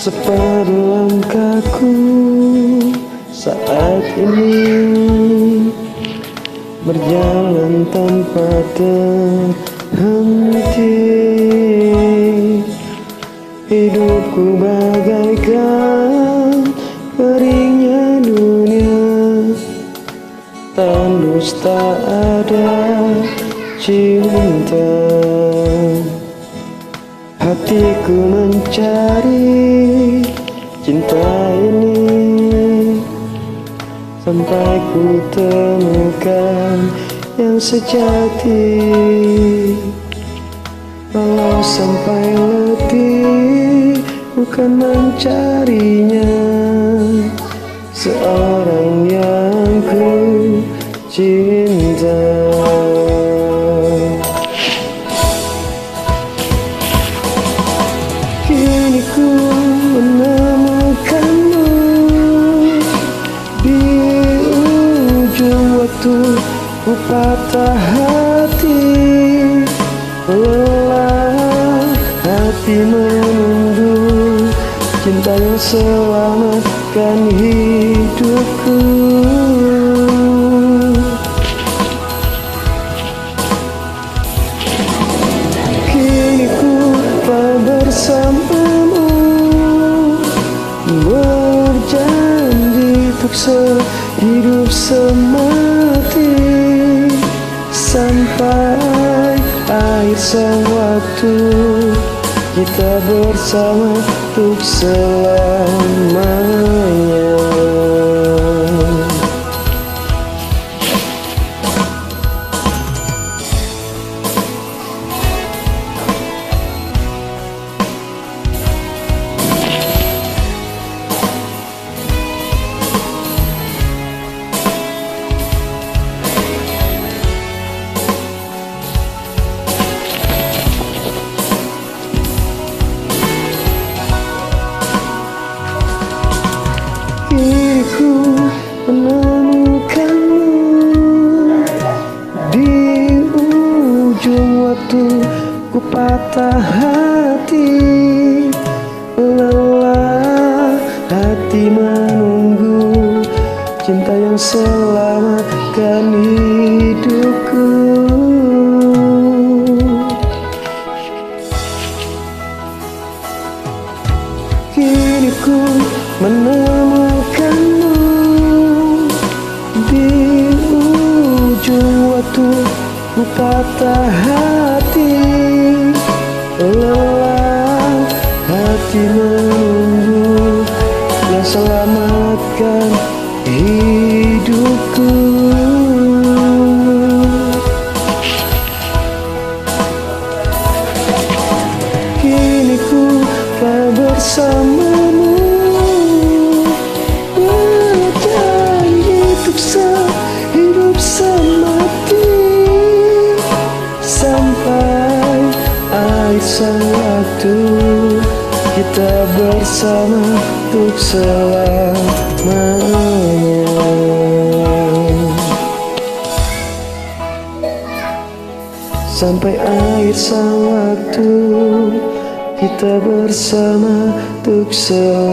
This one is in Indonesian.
separuh langkahku saat ini berjalan tanpa terhenti. Hidupku bagaikan keringnya dunia, tandus tak ada cinta. Hatiku mencari cinta ini sampai ku temukan yang sejati. Walau sampai letih bukan mencarinya, seorang yang ku cinta. Kini ku menemukanmu di ujung waktu. Ku patah hati, lelah hati menunggu cinta yang selamatkan hidupku. Kini ku telah bersamamu, berjanji untuk sehidup semati, sampai akhir sang waktu kita bersama untuk selamanya. Kini ku menemukanmu di ujung waktu. Ku patah hati, lelah hati menunggu cinta yang selamatkan hidupku. Kini ku menemukanmu di ujung waktu. Ku patah hati, lelah hati menunggu yang selamatkan hidupku. Kini ku telah bersamamu, berjanji untuk sehidup semati, sampai akhir sang waktu kita bersama untuk selamanya. Sampai akhir sang waktu kita bersama untuk selamanya.